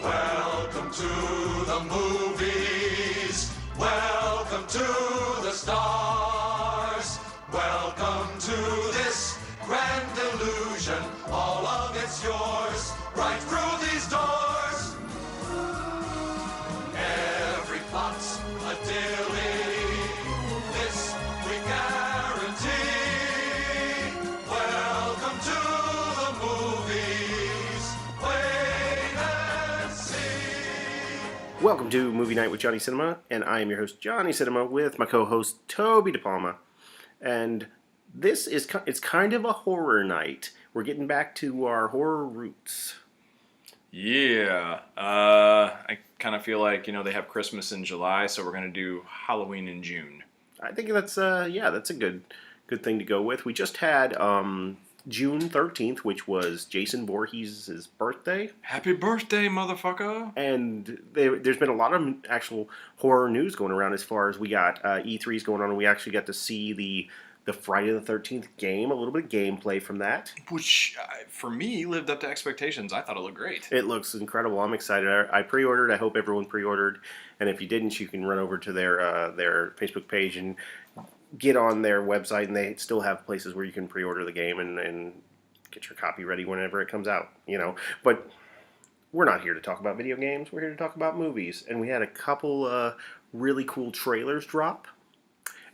Welcome to the movies. Welcome to the stars. Welcome to this grand illusion. All of it's yours right through these doors. Every plot's a dilly. This we guarantee. Welcome to the movies. Wait and see. Welcome to Movie Night with Johnny Cinema, and I am your host, Johnny Cinema, with my co-host, Toby DePalma. And it's kind of a horror night. We're getting back to our horror roots. Yeah, I kind of feel like, they have Christmas in July, so we're going to do Halloween in June. I think that's a good thing to go with. We just had June 13th, which was Jason Voorhees' birthday. Happy birthday, motherfucker! And there's been a lot of actual horror news going around as far as we got E3s going on, and we actually got to see the Friday the 13th game, a little bit of gameplay from that. Which, for me, lived up to expectations. I thought it looked great. It looks incredible. I'm excited. I pre-ordered. I hope everyone pre-ordered. And if you didn't, you can run over to their Facebook page and get on their website, and they still have places where you can pre-order the game and get your copy ready whenever it comes out. But we're not here to talk about video games. We're here to talk about movies. And we had a couple really cool trailers drop.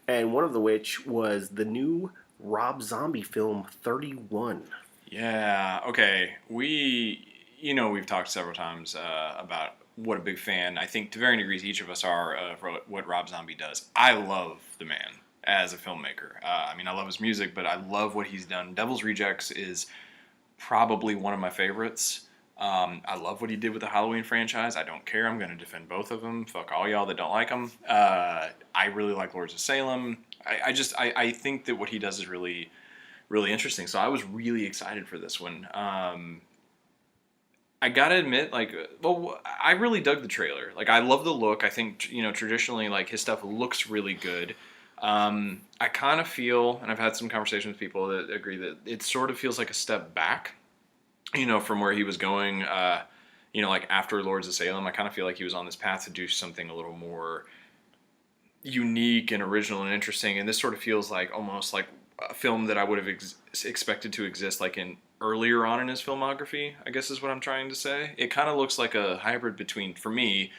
And one of which was the new Rob Zombie film 31. Yeah, okay. We've talked several times about what a big fan, I think to varying degrees each of us are, of what Rob Zombie does. I love the man as a filmmaker. I love his music, but I love what he's done. Devil's Rejects is probably one of my favorites. I love what he did with the Halloween franchise. I don't care. I'm going to defend both of them. Fuck all y'all that don't like them. I really like Lords of Salem. I think that what he does is really, really interesting. So I was really excited for this one. I gotta admit, I really dug the trailer. I love the look. I think, traditionally, his stuff looks really good. I kind of feel, and I've had some conversations with people that agree that it sort of feels like a step back, from where he was going, after Lords of Salem. I kind of feel like he was on this path to do something a little more unique and original and interesting. And this sort of feels like almost like a film that I would have expected to exist in earlier on in his filmography, I guess is what I'm trying to say. It kind of looks like a hybrid between, for me,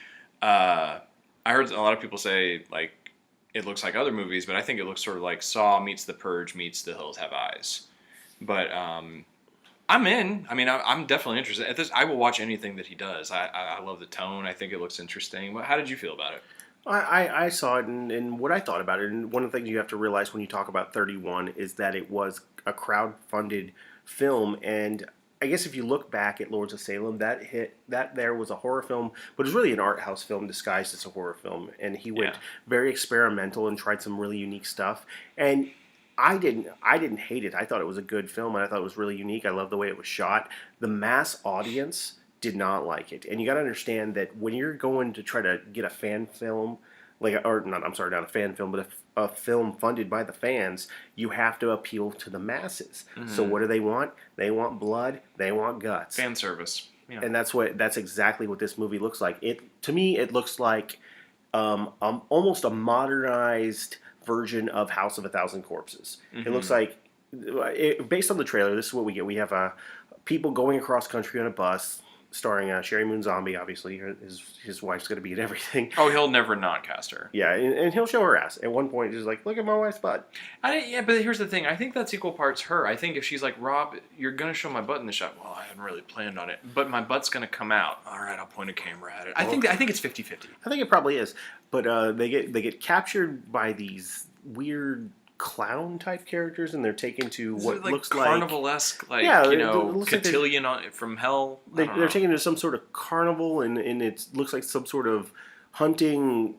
I heard a lot of people say, it looks like other movies, but I think it looks sort of like Saw meets The Purge meets The Hills Have Eyes. But I'm in. I'm definitely interested. At this, I will watch anything that he does. I love the tone. I think it looks interesting. How did you feel about it? I saw it, and what I thought about it, and one of the things you have to realize when you talk about 31 is that it was a crowd-funded film, and I guess if you look back at Lords of Salem, that there was a horror film, but it was really an art house film disguised as a horror film, and he went very experimental and tried some really unique stuff, and I didn't hate it. I thought it was a good film, and I thought it was really unique. I love the way it was shot. The mass audience did not like it, and you got to understand that when you're going to try to get a fan film, not a fan film, but a film funded by the fans, you have to appeal to the masses. Mm-hmm. So what do they want? They want blood. They want guts. Fan service. Yeah. And that's exactly what this movie looks like. To me, it looks like almost a modernized version of House of a Thousand Corpses. Mm-hmm. It looks like, based on the trailer, this is what we get. We have people going across country on a bus, starring Sherry Moon Zombie. Obviously, his wife's going to be in everything. Oh, he'll never not cast her. Yeah, and he'll show her ass. At one point, he's like, look at my wife's butt. But here's the thing. I think that's equal parts her. I think if she's like, Rob, you're going to show my butt in the shot. Well, I hadn't really planned on it. But my butt's going to come out. All right, I'll point a camera at it. I think it's 50-50. I think it probably is. But they get captured by these weird clown type characters, and they're taken to what looks like carnival-esque, cotillion from hell. They're taken to some sort of carnival, and it looks like some sort of hunting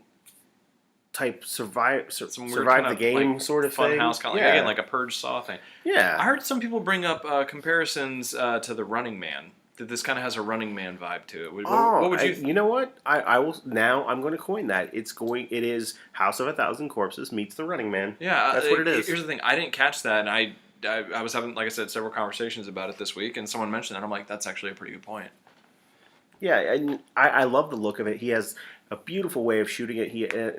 type survive the game sort of fun thing. House, again, like a Purge Saw thing. Yeah, I heard some people bring up comparisons to the Running Man. That this kind of has a Running Man vibe to it. What would you? You know what? I will now. I'm going to coin that. It is House of a Thousand Corpses meets the Running Man. Yeah, that's what it is. Here's the thing. I didn't catch that, and I was having, like I said, several conversations about it this week, and someone mentioned that. I'm like, that's actually a pretty good point. Yeah, and I love the look of it. He has a beautiful way of shooting it.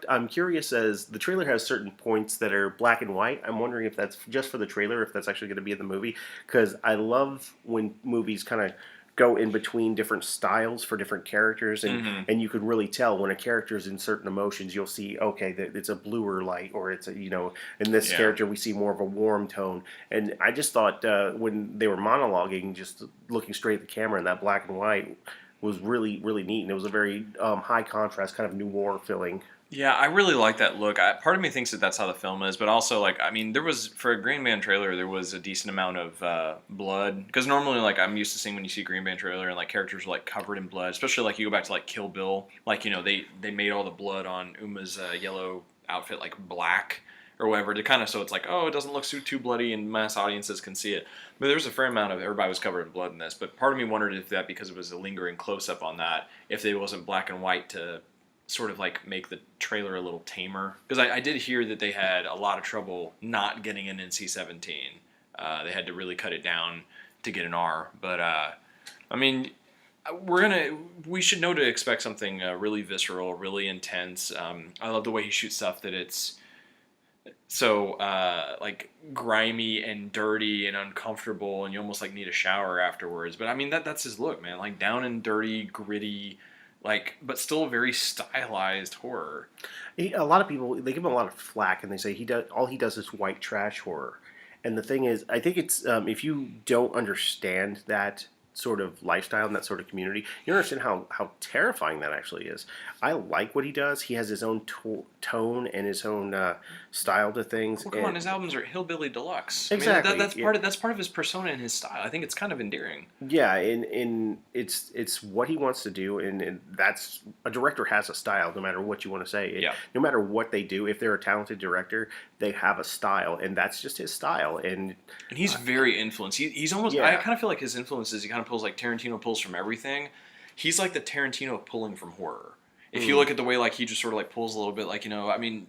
I'm curious as the trailer has certain points that are black and white. I'm wondering if that's just for the trailer, if that's actually going to be in the movie. Because I love when movies kind of go in between different styles for different characters, and you could really tell when a character is in certain emotions. You'll see, okay, that it's a bluer light, or it's a, in this Yeah. character we see more of a warm tone. And I just thought when they were monologuing, just looking straight at the camera in that black and white was really really neat, and it was a very high contrast kind of noir feeling. Yeah, I really like that look. Part of me thinks that that's how the film is, but also like I mean, there was for a Green Band trailer, there was a decent amount of blood because normally like I'm used to seeing when you see a Green Band trailer and like characters are like covered in blood, especially like you go back to like Kill Bill, like they made all the blood on Uma's yellow outfit like black or whatever to kind of so it's like oh it doesn't look too bloody and mass audiences can see it. But there's a fair amount of everybody was covered in blood in this, but part of me wondered if that because it was a lingering close up on that, if it wasn't black and white to sort of like make the trailer a little tamer because I did hear that they had a lot of trouble not getting an NC-17. They had to really cut it down to get an R. But I mean, we should know to expect something really visceral, really intense. I love the way he shoots stuff that it's so like grimy and dirty and uncomfortable, and you almost like need a shower afterwards. But I mean that's his look, man. Like down and dirty, gritty. Like, but still very stylized horror. A lot of people they give him a lot of flack, and they say he does is white trash horror. And the thing is, I think it's if you don't understand that sort of lifestyle and that sort of community, you understand how terrifying that actually is. I like what he does. He has his own tone and his own style to things. Well, come on, his albums are hillbilly deluxe. Exactly. I mean, that's part of his persona and his style. I think it's kind of endearing. Yeah, and it's what he wants to do, and that's a director has a style, no matter what you want to say. Yeah. No matter what they do, if they're a talented director, they have a style, and that's just his style. And he's very influenced. He's almost. Yeah. I kind of feel like his influences. He kind of pulls like Tarantino pulls from everything. He's like the Tarantino pulling from horror. If you look at the way like he just sort of like pulls a little bit, like I mean,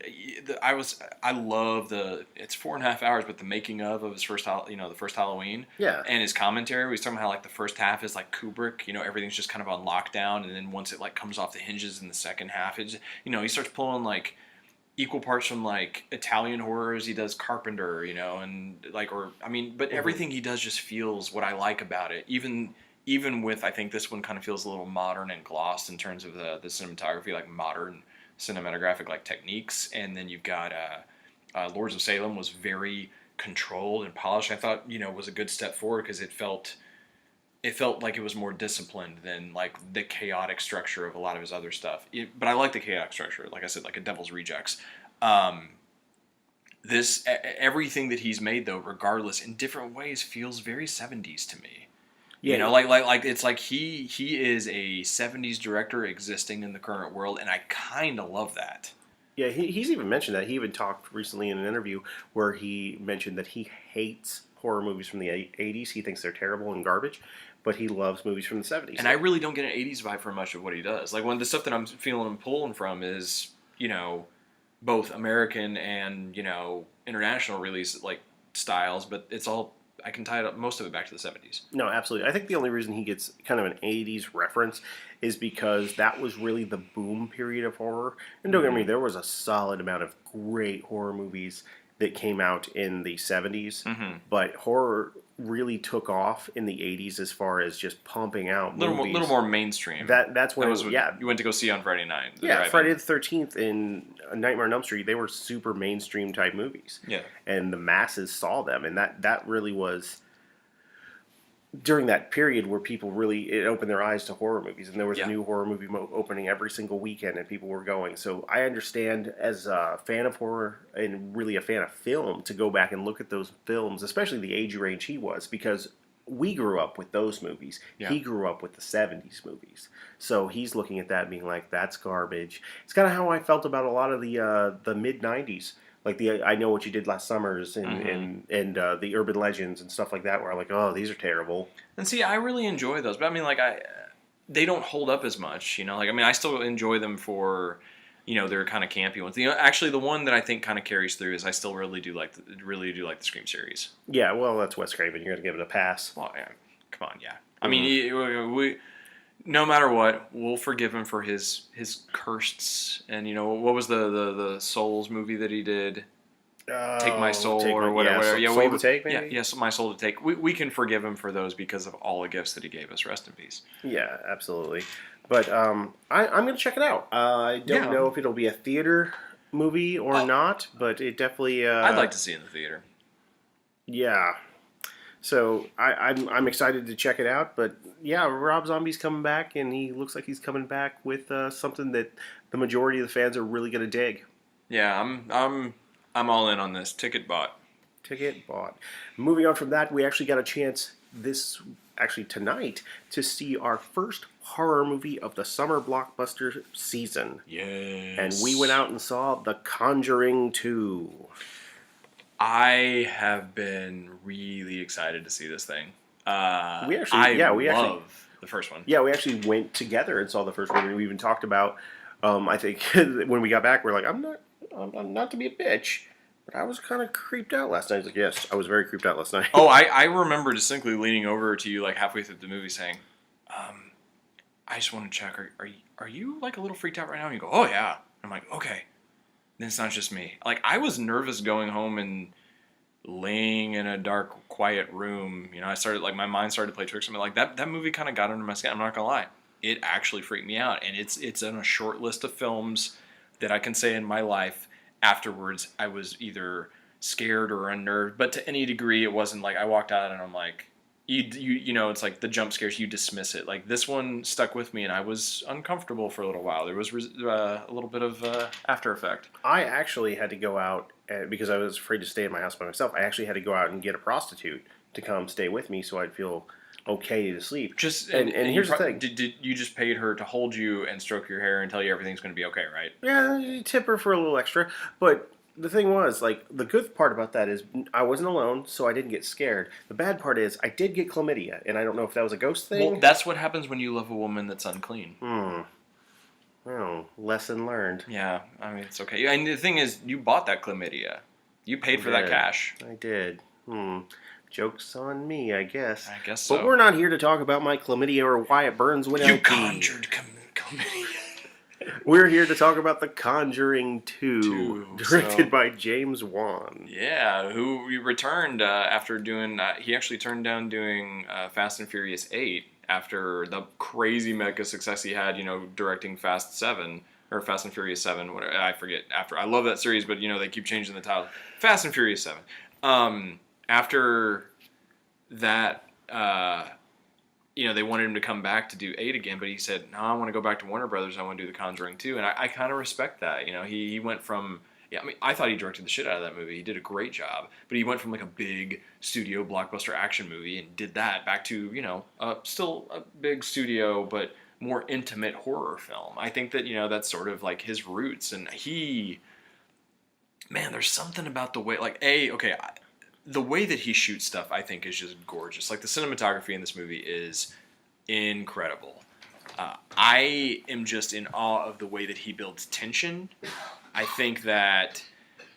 I love it's 4.5 hours, but the making of his first the first Halloween, Yeah. and his commentary, he's talking about how like the first half is like Kubrick, everything's just kind of on lockdown, and then once it like comes off the hinges in the second half, it's he starts pulling like equal parts from like Italian horrors, he does Carpenter, and like but everything he does just feels what I like about it, even with, I think this one kind of feels a little modern and glossed in terms of the cinematography, like modern cinematographic like techniques. And then you've got Lords of Salem was very controlled and polished. I thought was a good step forward because it felt like it was more disciplined than like the chaotic structure of a lot of his other stuff. But I like the chaotic structure, like I said, like a Devil's Rejects. Everything that he's made though, regardless in different ways, feels very 70s to me. Yeah, like it's like he is a 70s director existing in the current world, and I kind of love that. Yeah, he's even mentioned that. He even talked recently in an interview where he mentioned that he hates horror movies from the 80s. He thinks they're terrible and garbage, but he loves movies from the 70s. And I really don't get an 80s vibe from much of what he does. Like, one of the stuff that I'm feeling and pulling from is, both American and, international release, like, styles, but it's all... I can tie it up most of it back to the 70s. No, absolutely. I think the only reason he gets kind of an 80s reference is because that was really the boom period of horror. And don't get me, there was a solid amount of great horror movies that came out in the 70s, but horror really took off in the 80s as far as just pumping out movies. A little more mainstream. That's when you went to go see on Friday night. Friday the 13th and Nightmare on Elm Street, they were super mainstream type movies. Yeah. And the masses saw them, and that really was during that period where people it opened their eyes to horror movies, and there was a new horror movie opening every single weekend, and people were going. So I understand as a fan of horror and really a fan of film to go back and look at those films, especially the age range he was, because we grew up with those movies. Yeah. He grew up with the 70s movies. So he's looking at that being like, that's garbage. It's kind of how I felt about a lot of the mid-90s. Like I Know What You Did Last Summers and the Urban Legends and stuff like that, where I'm like, oh, these are terrible. And see, I really enjoy those, but I mean, like they don't hold up as much, Like I mean, I still enjoy them for, they're kind of campy ones. Actually, the one that I think kind of carries through is I still really do like the Scream series. Yeah, well, that's Wes Craven. You're gonna give it a pass. Well, yeah, come on, yeah. I mean, no matter what, we'll forgive him for his cursts. And what was the Souls movie that he did? Take My Soul or whatever. Yeah, Soul to Take, maybe? Yeah, yes, My Soul to Take. We can forgive him for those because of all the gifts that he gave us. Rest in peace. Yeah, absolutely. But I'm going to check it out. I don't know if it'll be a theater movie or not, but it definitely... I'd like to see it in the theater. Yeah. So I'm excited to check it out. But yeah, Rob Zombie's coming back, and he looks like he's coming back with something that the majority of the fans are really going to dig. Yeah, I'm all in on this. Ticket bought. Ticket bought. Moving on from that, we actually got a chance tonight to see our first horror movie of the summer blockbuster season. Yes. And we went out and saw The Conjuring 2. I have been really excited to see this thing. We love the first one. Yeah, we actually went together and saw the first one. We even talked about, I think, when we got back, we're like, I'm not to be a bitch, but I was kind of creeped out last night. I was like, yes, I was very creeped out last night. Oh, I remember distinctly leaning over to you like halfway through the movie saying, I just want to check, are you like a little freaked out right now? And you go, oh yeah. I'm like, okay. Then it's not just me. Like, I was nervous going home and laying in a dark, quiet room. My mind started to play tricks on me. Like, that movie kind of got under my skin. I'm not going to lie. It actually freaked me out. And it's on a short list of films that I can say in my life afterwards I was either scared or unnerved. But to any degree, it wasn't like I walked out and I'm like, it's like the jump scares, you dismiss it. Like, this one stuck with me and I was uncomfortable for a little while. There was a little bit of after effect. I actually had to go out, because I was afraid to stay in my house by myself. I actually had to go out and get a prostitute to come stay with me so I'd feel okay to sleep. And here's the thing. Did you just paid her to hold you and stroke your hair and tell you everything's going to be okay, right? Yeah, you tip her for a little extra. But the thing was, like, the good part about that is I wasn't alone, so I didn't get scared. The bad part is I did get chlamydia, and I don't know if that was a ghost thing. Well, that's what happens when you love a woman that's unclean. Well, lesson learned. Yeah, I mean, it's okay. And the thing is, you bought that chlamydia. You paid for that cash. I did. Joke's on me, I guess. I guess so. But we're not here to talk about my chlamydia or why it burns when you conjured chlamydia. We're here to talk about The Conjuring 2, directed by James Wan. Yeah, who returned after doing... he actually turned down doing Fast and Furious 8 after the crazy mega success he had, directing Fast 7, or Fast and Furious 7, whatever, I forget. I love that series, but, they keep changing the title. Fast and Furious 7. After that... they wanted him to come back to do 8 again, but he said, no, I want to go back to Warner Brothers. I want to do The Conjuring 2. And I kind of respect that. He went from, I thought he directed the shit out of that movie. He did a great job. But he went from like a big studio blockbuster action movie and did that back to, still a big studio, but more intimate horror film. I think that, that's sort of like his roots. And there's something about the way, the way that he shoots stuff, I think, is just gorgeous. Like, the cinematography in this movie is incredible. I am just in awe of the way that he builds tension. I think that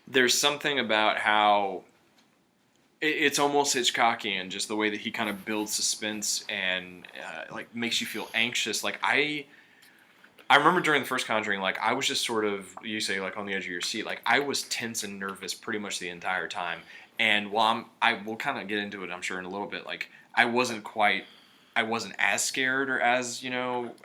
there's something about how it's almost Hitchcockian, just the way that he kind of builds suspense and makes you feel anxious. Like, I remember during the first Conjuring, I was just sort of, you say, on the edge of your seat. I was tense and nervous pretty much the entire time. And while I will kind of get into it, I'm sure, in a little bit, I wasn't as scared or as,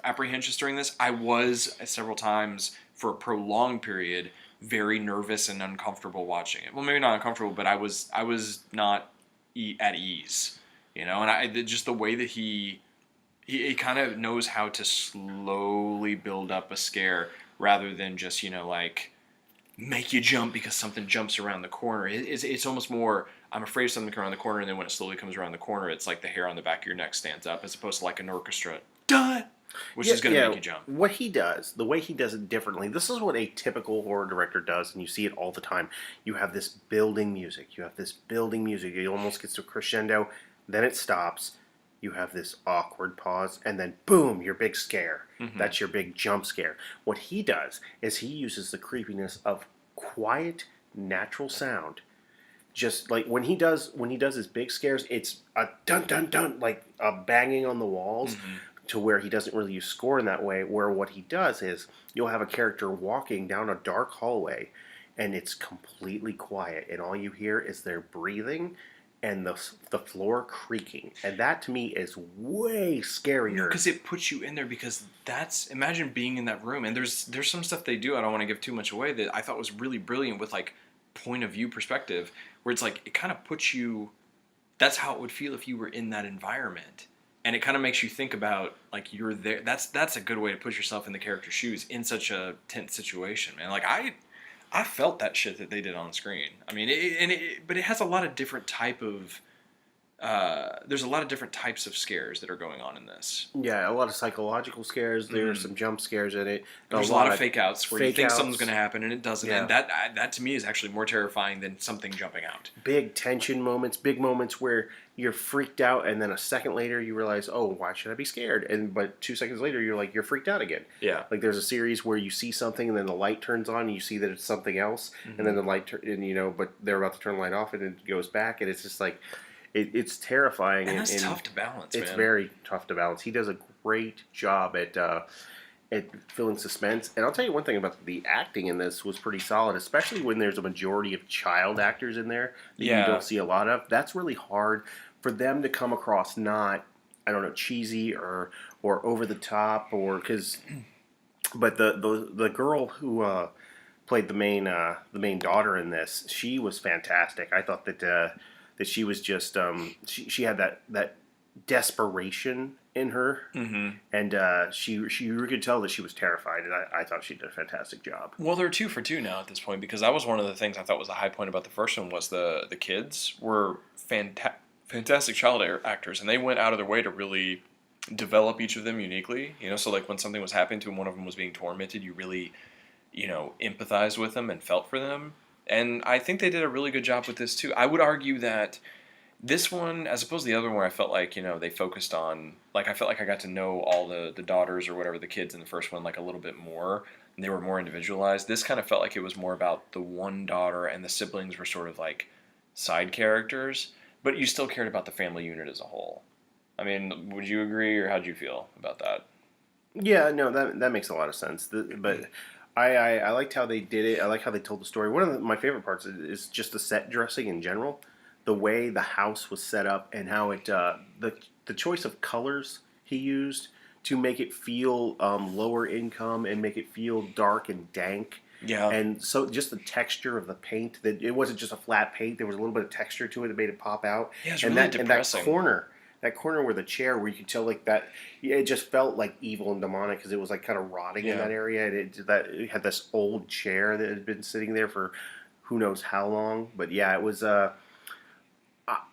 apprehensive during this. I was, several times, for a prolonged period, very nervous and uncomfortable watching it. Well, maybe not uncomfortable, but I was not at ease, and just the way that he kind of knows how to slowly build up a scare rather than just, make you jump because something jumps around the corner. It's almost more, I'm afraid of something around the corner, and then when it slowly comes around the corner, it's like the hair on the back of your neck stands up, as opposed to like an orchestra, which is going to make you jump. What he does, the way he does it differently, this is what a typical horror director does, and you see it all the time. You have this building music. It almost gets to a crescendo, then it stops. You have this awkward pause, and then boom, your big scare. Mm-hmm. That's your big jump scare. What he does is he uses the creepiness of quiet, natural sound. Just like when he does his big scares, it's a dun dun dun, like a banging on the walls, to where he doesn't really use score in that way, where what he does is you'll have a character walking down a dark hallway and it's completely quiet and all you hear is their breathing and the floor creaking, and that to me is way scarier. Because it puts you in there, because imagine being in that room, and there's some stuff they do, I don't want to give too much away, that I thought was really brilliant with like point of view perspective, where it's like it kind of puts you, that's how it would feel if you were in that environment. And it kind of makes you think about, like, you're there. That's a good way to put yourself in the character's shoes in such a tense situation, man. Like, I felt that shit that they did on screen. I mean, but it has a lot of different type of... there's a lot of different types of scares that are going on in this. Yeah, a lot of psychological scares. There are some jump scares in it. There's a lot of fake outs where you think outs. something's going to happen and it doesn't. Yeah. And that to me is actually more terrifying than something jumping out. Big tension moments, big moments where you're freaked out, and then a second later you realize, oh, why should I be scared? But 2 seconds later you're freaked out again. Yeah. Like there's a series where you see something and then the light turns on and you see that it's something else, and then the light but they're about to turn the light off and it goes back, and it's just like... It's terrifying. And that's tough to balance, man. It's very tough to balance. He does a great job at filling suspense. And I'll tell you one thing about the acting in this was pretty solid, especially when there's a majority of child actors in there that you don't see a lot of. That's really hard for them to come across not, I don't know, cheesy or over the top, or because... But the girl who played the main daughter in this, she was fantastic. I thought that she was just she had that desperation in her, and you could tell that she was terrified, and I thought she did a fantastic job. Well, they're 2 for 2 now at this point, because that was one of the things I thought was a high point about the first one, was the kids were fantastic child actors, and they went out of their way to really develop each of them uniquely. So like when something was happening to them, one of them was being tormented, you really empathized with them and felt for them. And I think they did a really good job with this too. I would argue that this one, as opposed to the other one where I felt like, they focused on, like, I felt like I got to know all the daughters or whatever, the kids in the first one, like, a little bit more, and they were more individualized. This kind of felt like it was more about the one daughter, and the siblings were sort of like side characters, but you still cared about the family unit as a whole. I mean, would you agree, or how'd you feel about that? Yeah, no, that makes a lot of sense. But I liked how they did it. I like how they told the story. One of my favorite parts is just the set dressing in general. The way the house was set up and how it the choice of colors he used to make it feel lower income and make it feel dark and dank. Yeah. And so just the texture of the paint, that it wasn't just a flat paint. There was a little bit of texture to it that made it pop out. Yeah, it's really depressing. And that corner where the chair, where you could tell like that, it just felt like evil and demonic because it was like kind of rotting in that area. And it had this old chair that had been sitting there for who knows how long. But yeah, it was.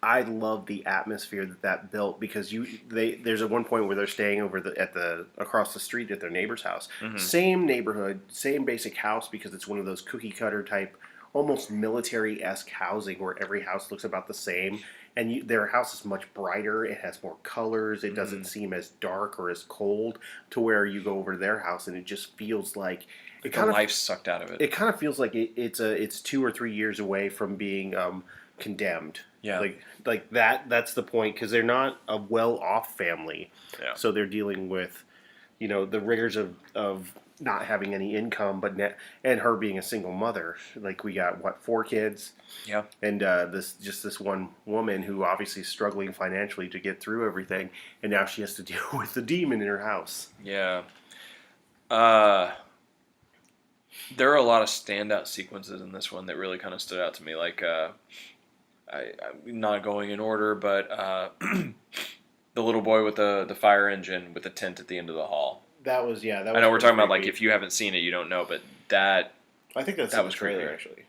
I love the atmosphere that built, because there's at one point where they're staying over across the street at their neighbor's house. Mm-hmm. Same neighborhood, same basic house, because it's one of those cookie cutter type, almost military-esque housing where every house looks about the same. And their house is much brighter. It has more colors. It doesn't seem as dark or as cold, to where you go over to their house and it just feels like the life sucked out of it. It kind of feels like it's 2 or 3 years away from being condemned. Yeah, like that. That's the point, because they're not a well-off family. Yeah. So they're dealing with, the rigors of not having any income, and her being a single mother. Like, we got 4 kids. Yeah. And this one woman who obviously is struggling financially to get through everything, and now she has to deal with the demon in her house. Yeah. There are a lot of standout sequences in this one that really kind of stood out to me. Like, I'm not going in order, but the little boy with the fire engine with the tent at the end of the hall. That was I know we're talking about, like, if you haven't seen it, you don't know, but I think that was trailer creepy. Actually.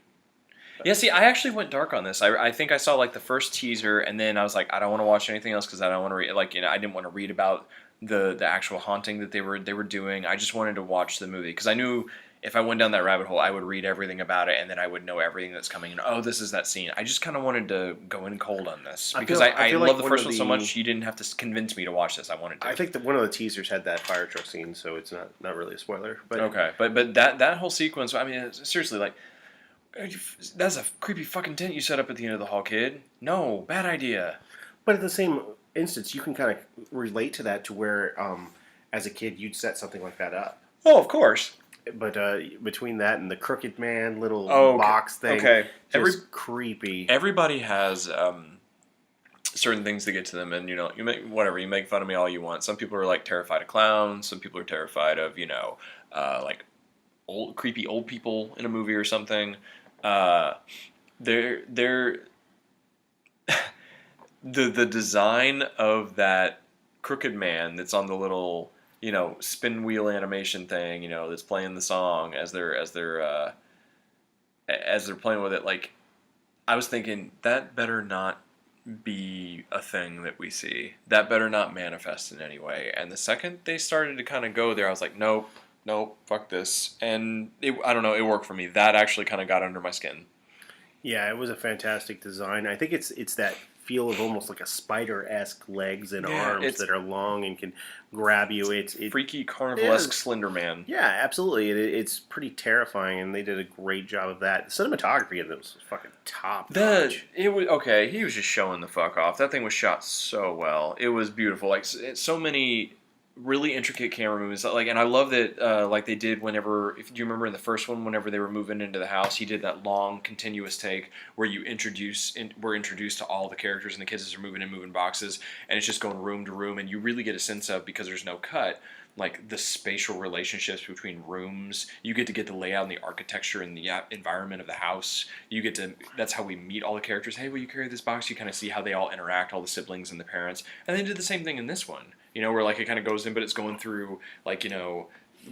Yeah, see, I actually went dark on this. I think I saw, like, the first teaser, and then I was like, I don't want to watch anything else because I don't want to read. Like, I didn't want to read about the actual haunting that they were doing. I just wanted to watch the movie because I knew if I went down that rabbit hole, I would read everything about it, and then I would know everything that's coming. And oh, this is that scene. I just kind of wanted to go in cold on this because I feel love like the first one so much. You didn't have to convince me to watch this. I wanted to. I think that one of the teasers had that fire truck scene, so it's not really a spoiler. But okay, but that whole sequence. I mean, seriously, like, that's a creepy fucking tent you set up at the end of the hall, kid. No, bad idea. But at the same instance, you can kind of relate to that, to where as a kid, you'd set something like that up. Oh, of course. But between that and the Crooked Man little Okay. box thing, Okay. just creepy. Everybody has certain things to get to them, and you make whatever, you make fun of me all you want. Some people are like terrified of clowns. Some people are terrified of like old creepy old people in a movie or something. They're the design of that Crooked Man that's on the little spin wheel animation thing, that's playing the song as they're playing with it. Like, I was thinking that better not be a thing that we see. That better not manifest in any way. And the second they started to kind of go there, I was like, nope, fuck this. And I don't know, it worked for me. That actually kind of got under my skin. Yeah, it was a fantastic design. I think it's that feel of almost like a spider-esque legs and arms that are long and can grab you. It's freaky carnival-esque Slender Man. Yeah, absolutely. It's pretty terrifying, and they did a great job of that. The cinematography in this was fucking top notch. It was okay. He was just showing the fuck off. That thing was shot so well. It was beautiful. Like, so many really intricate camera movements. Like, and I love that. Like they did whenever. If you remember in the first one, whenever they were moving into the house, he did that long continuous take where we're introduced to all the characters and the kids as they're moving in moving boxes, and it's just going room to room, and you really get a sense of, because there's no cut, like the spatial relationships between rooms. You get to get the layout and the architecture and the environment of the house. That's how we meet all the characters. Hey, will you carry this box? You kind of see how they all interact, all the siblings and the parents. And they did the same thing in this one, where like it kind of goes in, but it's going through like,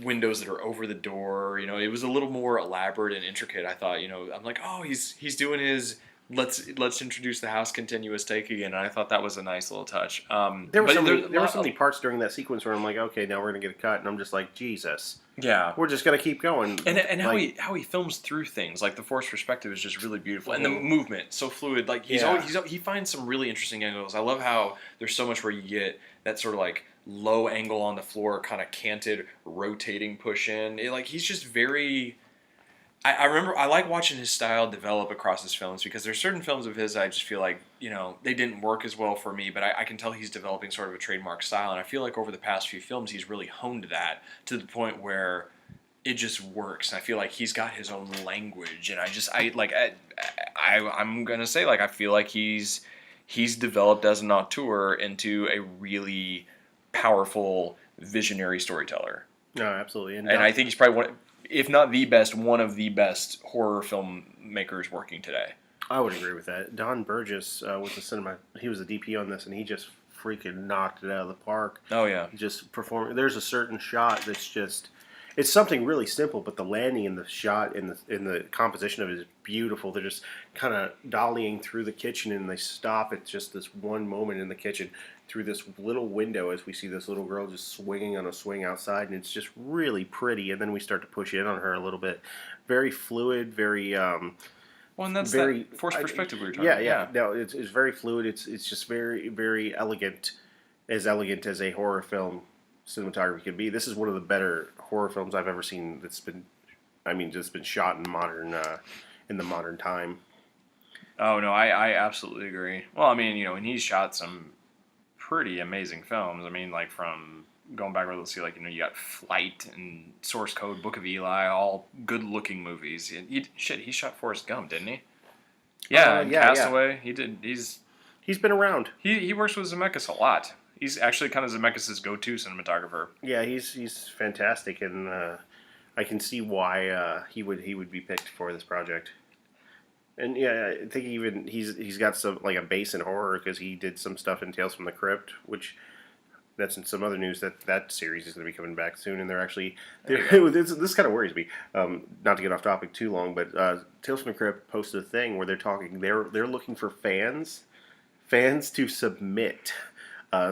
windows that are over the door. It was a little more elaborate and intricate. I thought, I'm like, oh, he's doing his, let's introduce the house continuous take again. And I thought that was a nice little touch. There were so many parts during that sequence where I'm like, okay, now we're gonna get a cut, and I'm just like, Jesus. Yeah, we're just gonna keep going. And how he films through things, like the forced perspective is just really beautiful, and the movement so fluid. Like he finds some really interesting angles. I love how there's so much where you get that sort of like low angle on the floor, kind of canted, rotating push in. He's just very. I remember I like watching his style develop across his films, because there's certain films of his I just feel like they didn't work as well for me, but I can tell he's developing sort of a trademark style, and I feel like over the past few films he's really honed that to the point where it just works. And I feel like he's got his own language, and I'm gonna say, like, I feel like he's developed as an auteur into a really powerful visionary storyteller. No, absolutely, and I think he's probably one of the best horror filmmakers working today. I would agree with that. Don Burgess was he was the DP on this, and he just freaking knocked it out of the park. Oh yeah, just performed. There's a certain shot that's just, it's something really simple, but the landing in the shot in the composition of it is beautiful. They're just kind of dollying through the kitchen, and they stop at just this one moment in the kitchen through this little window as we see this little girl just swinging on a swing outside, and it's just really pretty. And then we start to push in on her a little bit. Very fluid, very. Well, and that's very that forced perspective we were talking about. Yeah. No, it's very fluid. It's just very, very elegant as a horror film cinematography can be. This is one of the better horror films I've ever seen that's been shot in the modern time. Oh no, I absolutely agree. Well, I mean, and he's shot some pretty amazing films. I mean, like from going back, let's see, like, you got Flight and Source Code, Book of Eli, all good-looking movies. He shot Forrest Gump, didn't he? Yeah, Castaway. Yeah. He did. He's been around. He works with Zemeckis a lot. He's actually kind of Zemeckis' go-to cinematographer. Yeah, he's fantastic, and I can see why he would be picked for this project. And yeah, I think even he's got some, like, a base in horror, because he did some stuff in Tales from the Crypt, which that's in some other news that series is going to be coming back soon, and this kind of worries me. Not to get off topic too long, but Tales from the Crypt posted a thing where they're looking for fans to submit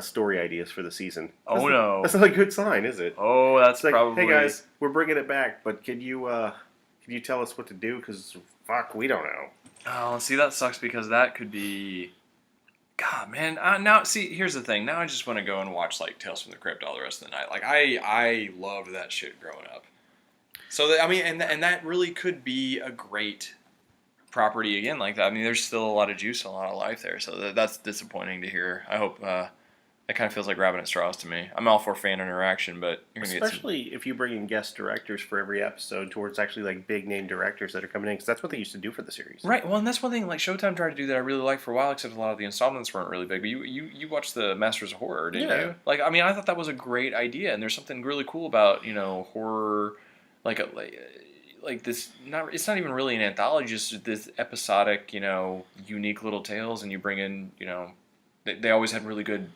story ideas for the season. No, that's not a good sign, is it? Oh, that's like, probably. Hey guys, we're bringing it back, but can you tell us what to do? Because fuck, we don't know. Oh, see, that sucks, because that could be. God, man. Now, see, here's the thing. Now I just want to go and watch, like, Tales from the Crypt all the rest of the night. Like, I loved that shit growing up. So, and that really could be a great property again like that. I mean, there's still a lot of juice and a lot of life there. So that's disappointing to hear. I That kind of feels like grabbing at straws to me. I'm all for fan interaction, but you're gonna Especially if you bring in guest directors for every episode, towards actually like big name directors that are coming in, because that's what they used to do for the series. right. Well, and that's one thing like Showtime tried to do that I really liked for a while, except a lot of the installments weren't really big. But you watched the Masters of Horror, didn't Yeah. you? Like, I mean, I thought that was a great idea, and there's something really cool about horror, like like this. It's not even really an anthology, just this episodic, unique little tales, and you bring in, they always had really good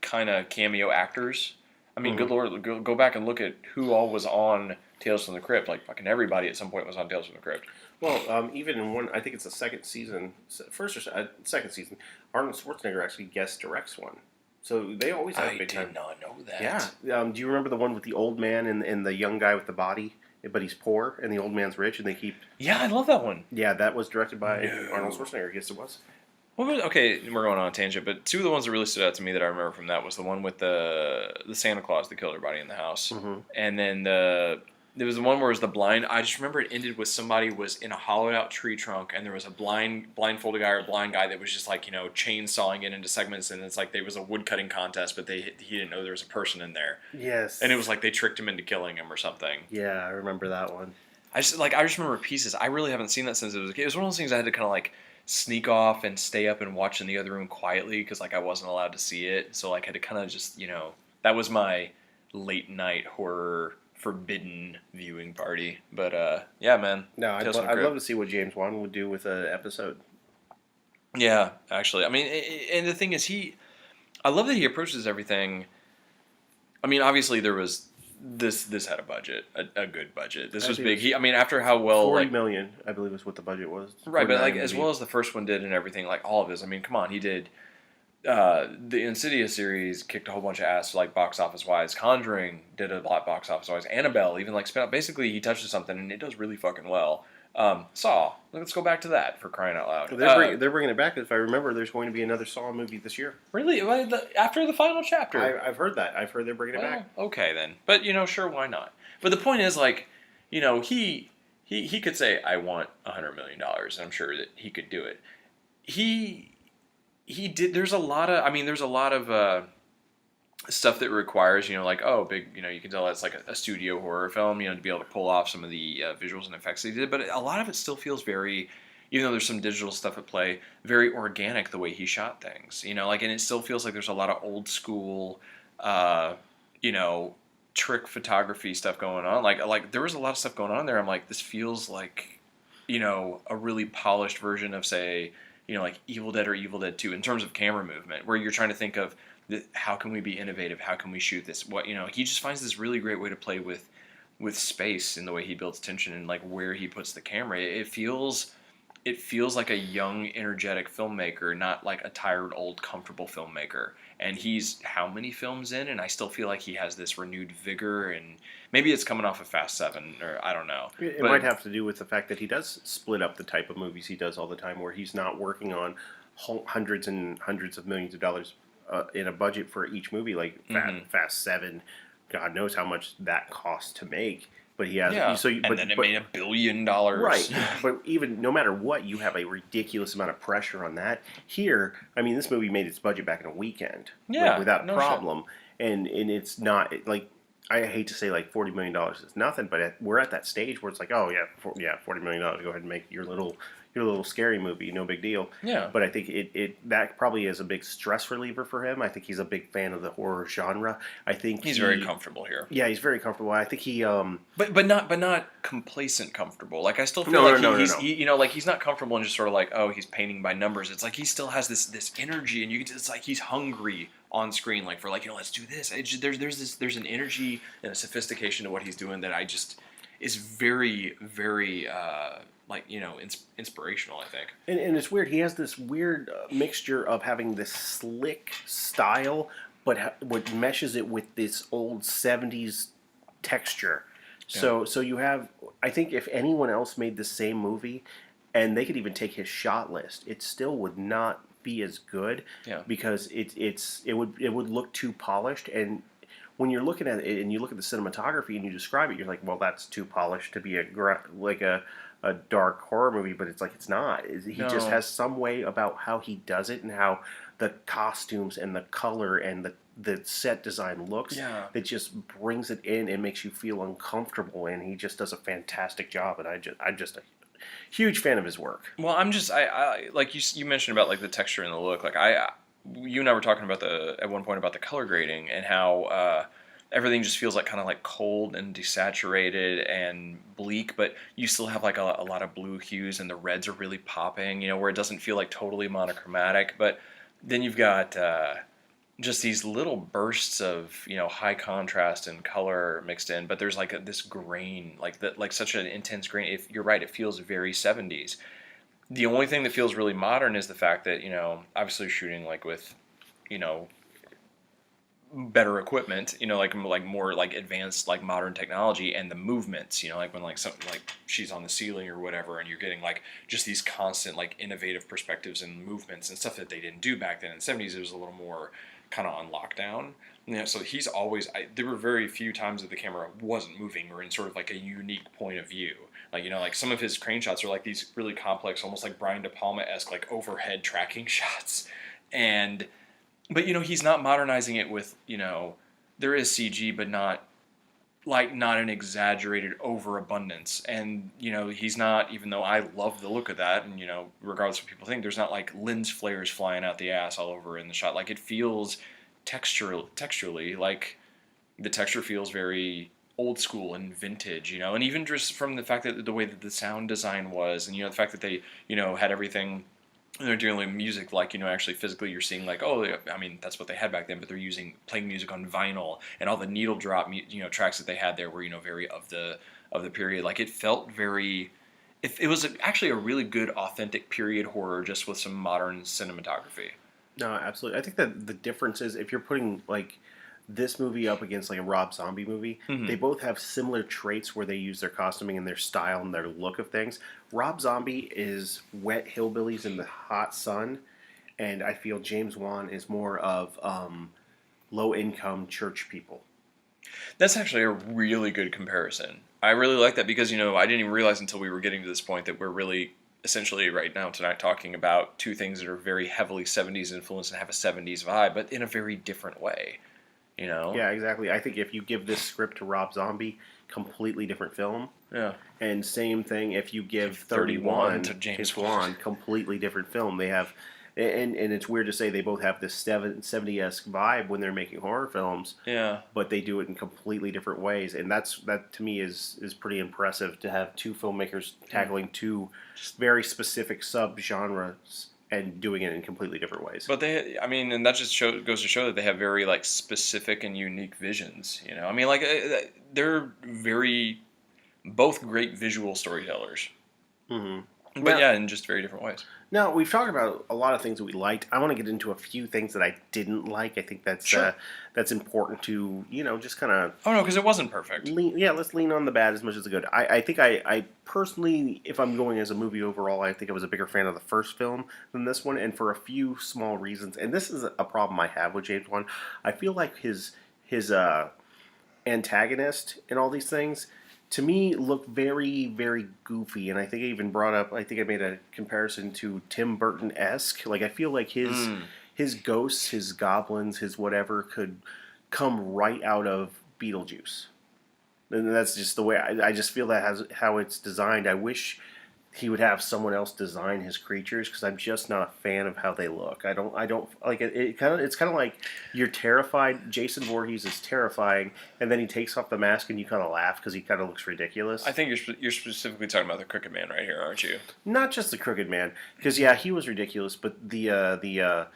kind of cameo actors. I mean, good lord, go back and look at who all was on Tales from the Crypt. Like fucking everybody at some point was on Tales from the Crypt. Well, even in one, I think it's the second season, second season, Arnold Schwarzenegger actually guest directs one. So they always have I big time. did not know that. Yeah. Do you remember the one with the old man and the young guy with the body, but he's poor and the old man's rich, and they keep? Yeah, I love that one. Yeah, that was directed by Arnold Schwarzenegger. Yes, it was. Okay, we're going on a tangent, but two of the ones that really stood out to me that I remember from that was the one with the Santa Claus that killed everybody in the house, and then there was the one where it was the blind. I just remember it ended with somebody was in a hollowed out tree trunk, and there was a blindfolded guy or a blind guy that was just like chainsawing it into segments, and it's like there was a wood cutting contest, but he didn't know there was a person in there. Yes. And it was like they tricked him into killing him or something. Yeah, I remember that one. I just remember pieces. I really haven't seen that since it was a kid. It was one of those things I had to kind of like sneak off and stay up and watch in the other room quietly because like I wasn't allowed to see it. So like I had to kind of just that was my late night horror forbidden viewing party. But yeah, man. No, I'd love to see what James Wan would do with an episode. Yeah, actually, I mean, and the thing is, I love that he approaches everything. I mean, obviously there was. This had a budget, a good budget. This was big. After how well 40 million, I believe, is what the budget was. Right, but like as well as the first one did and everything, like all of his. I mean, come on, he did. The Insidious series kicked a whole bunch of ass, like box office wise. Conjuring did a lot box office wise. Annabelle even like spent. Basically, he touches something and it does really fucking well. Saw. Let's go back to that for crying out loud. They're bringing it back. If I remember, there's going to be another Saw movie this year. Really? After the final chapter? I've heard that. I've heard they're bringing it back. Okay then. But sure, why not? But the point is, like, he could say, "I want $100 million," and I'm sure that he could do it. He did. There's a lot of stuff that requires, like, big, you can tell that's like a studio horror film, to be able to pull off some of the visuals and effects they did. But a lot of it still feels very, even though there's some digital stuff at play, very organic the way he shot things, and it still feels like there's a lot of old school, trick photography stuff going on. Like there was a lot of stuff going on there. I'm like, this feels like, a really polished version of, say, like Evil Dead or Evil Dead 2 in terms of camera movement, where you're trying to think of how can we be innovative? How can we shoot this? He just finds this really great way to play with space in the way he builds tension and like where he puts the camera. It feels like a young, energetic filmmaker, not like a tired, old, comfortable filmmaker. And he's how many films in, and I still feel like he has this renewed vigor, and maybe it's coming off of Fast 7, or I don't know. It might have to do with the fact that he does split up the type of movies he does all the time, where he's not working on hundreds and hundreds of millions of dollars in a budget for each movie, like Fast 7. God knows how much that costs to make. But he has, made $1 billion. Right, but even no matter what, you have a ridiculous amount of pressure on that. Here, this movie made its budget back in a weekend, without problem, and it's not like, I hate to say like $40 million is nothing, but we're at that stage where it's like, $40 million, go ahead and make your little scary movie, no big deal. Yeah. But I think that probably is a big stress reliever for him. I think he's a big fan of the horror genre. I think he's very comfortable here. Yeah, he's very comfortable. I think he but not complacent comfortable. Like I still feel he's not comfortable and just sort of like, he's painting by numbers. It's like he still has this energy, and it's like he's hungry on screen, like for like, let's do this. There's an energy and a sophistication to what he's doing that I just is very, very inspirational, I think. And it's weird. He has this weird mixture of having this slick style, but what meshes it with this old 70s texture. Yeah. So you have, I think if anyone else made the same movie, and they could even take his shot list, it still would not be as good. Yeah. Because it would look too polished, and when you're looking at it and you look at the cinematography and you describe it, you're like, well, that's too polished to be a dark horror movie, but it's like, it's not. He just has some way about how he does it, and how the costumes and the color and the set design looks, Yeah. that just brings it in and makes you feel uncomfortable. And he just does a fantastic job. And I'm just a huge fan of his work. Well, I like you mentioned about like the texture and the look. Like you and I were talking about at one point about the color grading and how everything just feels like kind of like cold and desaturated and bleak, but you still have like a lot of blue hues and the reds are really popping, you know, where it doesn't feel like totally monochromatic. But then you've got just these little bursts of, you know, high contrast and color mixed in, but there's like this grain, like that, like such an intense grain. If you're right, it feels very 70s. The only thing that feels really modern is the fact that, you know, obviously shooting like with, you know, better equipment, you know, like more like advanced like modern technology, and the movements, you know, like when like something like she's on the ceiling or whatever, and you're getting like just these constant like innovative perspectives and movements and stuff that they didn't do back then. In the 70s it was a little more kind of on lockdown, you know, so he's always there were very few times that the camera wasn't moving or in sort of like a unique point of view. Like, you know, like some of his crane shots are like these really complex, almost like Brian De Palma-esque like overhead tracking shots. But, you know, he's not modernizing it with, you know, there is CG, but not an exaggerated overabundance. And, you know, he's not, even though I love the look of that, and, you know, regardless of what people think, there's not like lens flares flying out the ass all over in the shot. Like, it feels texturally, like the texture feels very old school and vintage, you know, and even just from the fact that the way that the sound design was, and, you know, the fact that they, you know, had everything. They're doing music like, you know, actually physically you're seeing like, oh, I mean, that's what they had back then, but they're playing music on vinyl, and all the needle drop, you know, tracks that they had there were, you know, very of the period. Like, it felt very, it was actually a really good authentic period horror just with some modern cinematography. No, absolutely. I think that the difference is if you're putting like this movie up against like a Rob Zombie movie, they both have similar traits where they use their costuming and their style and their look of things. Rob Zombie is wet hillbillies in the hot sun, and I feel James Wan is more of low-income church people. That's actually a really good comparison. I really like that because, you know, I didn't even realize until we were getting to this point that we're really essentially right now tonight talking about two things that are very heavily 70s influenced and have a 70s vibe, but in a very different way. You know? Yeah, exactly. I think if you give this script to Rob Zombie, completely different film. Yeah. And same thing if you give 31 31 to James Wan, completely different film. They have, and it's weird to say they both have this 70-esque vibe when they're making horror films. Yeah. But they do it in completely different ways, and that to me is pretty impressive to have two filmmakers tackling two very specific sub-genres and doing it in completely different ways. But and that just goes to show that they have very like specific and unique visions. You know, I mean, like they're both great visual storytellers. Mm-hmm. But yeah, in just very different ways. Now, we've talked about a lot of things that we liked. I want to get into a few things that I didn't like. I think that's that's important to, you know, just kind of... Oh, no, because it wasn't perfect. Let's lean on the bad as much as the good. I think I personally, if I'm going as a movie overall, I think I was a bigger fan of the first film than this one, and for a few small reasons. And this is a problem I have with James Wan. I feel like his antagonist in all these things, to me, look very, very goofy. And I think I even brought up, I think I made a comparison to Tim Burton-esque. Like, I feel like his ghosts, his goblins, his whatever could come right out of Beetlejuice. And that's just the way, I just feel that how it's designed. I wish he would have someone else design his creatures, because I'm just not a fan of how they look. I don't like it. It's kind of like you're terrified. Jason Voorhees is terrifying, and then he takes off the mask and you kind of laugh because he kind of looks ridiculous. I think you're specifically talking about the Crooked Man right here, aren't you? Not just the Crooked Man, because yeah, he was ridiculous, but the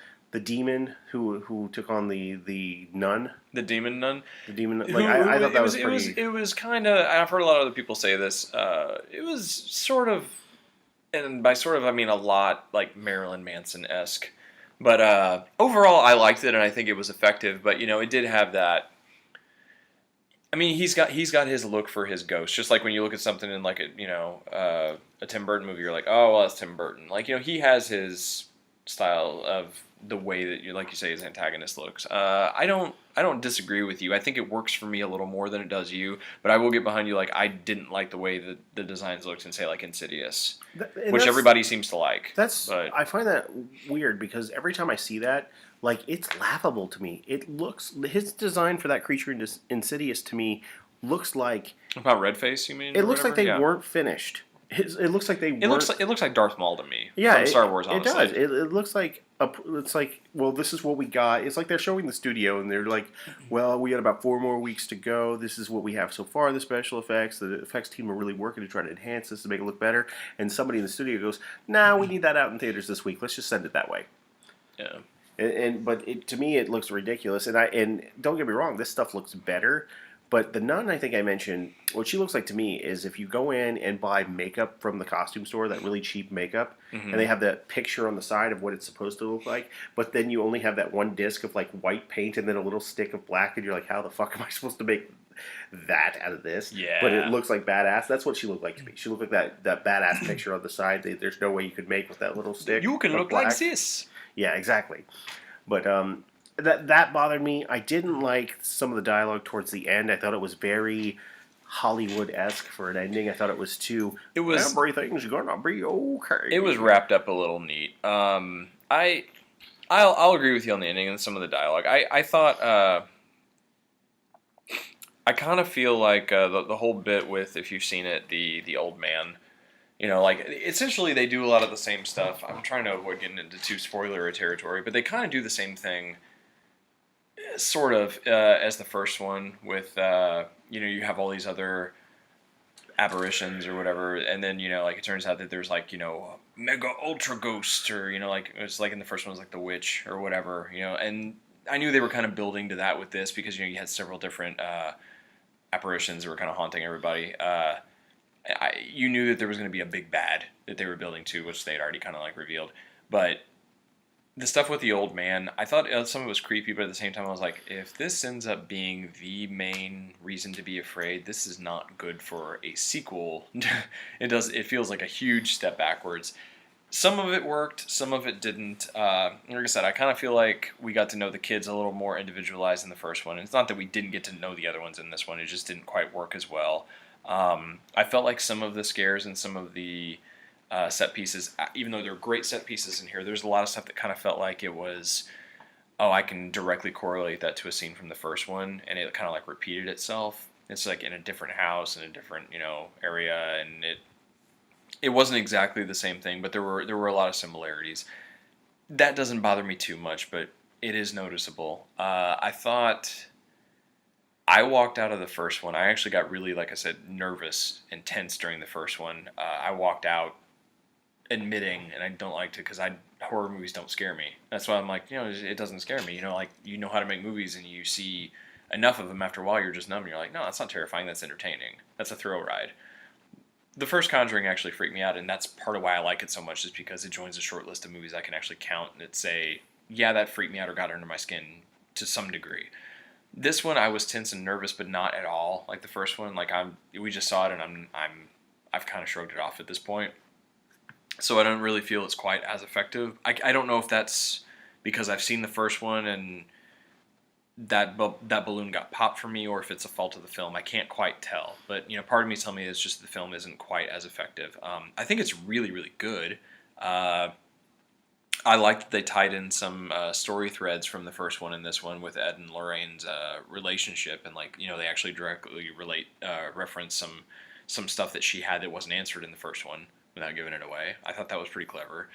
demon who took on the nun. The demon nun? The demon nun. Like, I thought that was pretty... It was kind of... I've heard a lot of other people say this. It was sort of... And by sort of, I mean a lot like Marilyn Manson-esque. But overall, I liked it, and I think it was effective. But, you know, it did have that... I mean, he's got his look for his ghost. Just like when you look at something in, like, a Tim Burton movie, you're like, oh, well, that's Tim Burton. Like, you know, he has his style of the way that, like you say, his antagonist looks. I don't disagree with you. I think it works for me a little more than it does you, but I will get behind you. Like, I didn't like the way that the designs looked in, say, like Insidious, which everybody seems to like. I find that weird, because every time I see that, like it's laughable to me. It looks his design for that creature in Insidious to me looks like About Redface, you mean? it Or looks like whatever? they Yeah. weren't finished. It looks like they weren't. It looks like Darth Maul to me Yeah, from Star Wars. it Honestly, does. It looks like it's like, well, this is what we got. It's like they're showing the studio and they're like, well, we got about 4 more weeks to go. This is what we have so far. The special effects, the effects team are really working to try to enhance this to make it look better. And somebody in the studio goes, "Nah, we need that out in theaters this week. Let's just send it that way." yeah. But to me it looks ridiculous. And don't get me wrong, this stuff looks better. But the nun, I think I mentioned, what she looks like to me is if you go in and buy makeup from the costume store, that really cheap makeup, and they have that picture on the side of what it's supposed to look like, but then you only have that one disc of like white paint and then a little stick of black, and you're like, how the fuck am I supposed to make that out of this? Yeah. But it looks like badass. That's what she looked like to me. She looked like that badass picture on the side. There's no way you could make with that little stick. You can of look black. like this. Yeah, exactly. But that bothered me. I didn't like some of the dialogue towards the end. I thought it was very Hollywood-esque for an ending. I thought it was too. It was Everything's gonna be okay. It was wrapped up a little neat. I'll agree with you on the ending and some of the dialogue. I thought I kind of feel like the whole bit with, if you've seen it, the old man. You know, like, essentially they do a lot of the same stuff. I'm trying to avoid getting into too spoiler territory, but they kind of do the same thing, sort of, as the first one with, you have all these other apparitions or whatever, and then, like, it turns out that there's, like, mega ultra ghost, or, like, it's like in the first one was like the witch or whatever, and I knew they were kind of building to that with this because, you had several different apparitions that were kind of haunting everybody. You knew that there was going to be a big bad that they were building to, which they had already kind of like revealed. But the stuff with the old man, I thought some of it was creepy, but at the same time I was like, if this ends up being the main reason to be afraid, this is not good for a sequel. It feels like a huge step backwards. Some of it worked, some of it didn't. Like I said, I kind of feel like we got to know the kids a little more individualized in the first one. And it's not that we didn't get to know the other ones in this one, it just didn't quite work as well. I felt like some of the scares and some of the set pieces, even though there were great set pieces in here, there's a lot of stuff that kind of felt like it was, I can directly correlate that to a scene from the first one, and it kind of like repeated itself. It's like in a different house, in a different, area, and it wasn't exactly the same thing, but there were a lot of similarities. That doesn't bother me too much, but it is noticeable. I thought I walked out of the first one. I actually got really, like I said, nervous and tense during the first one. I walked out admitting, and I don't like to, because horror movies don't scare me. That's why I'm like, it doesn't scare me. Like, you know how to make movies, and you see enough of them after a while, you're just numb, and you're like, no, that's not terrifying, that's entertaining. That's a thrill ride. The first Conjuring actually freaked me out, and that's part of why I like it so much, is because it joins a short list of movies I can actually count and say, yeah, that freaked me out or got under my skin to some degree. This one I was tense and nervous, but not at all like the first one. Like we just saw it, and I've kind of shrugged it off at this point. So I don't really feel it's quite as effective. I don't know if that's because I've seen the first one and that balloon got popped for me, or if it's a fault of the film. I can't quite tell. But part of me is telling me it's just the film isn't quite as effective. I think it's really, really good. I like that they tied in some story threads from the first one and this one with Ed and Lorraine's relationship, and they actually directly reference some stuff that she had that wasn't answered in the first one without giving it away. I thought that was pretty clever.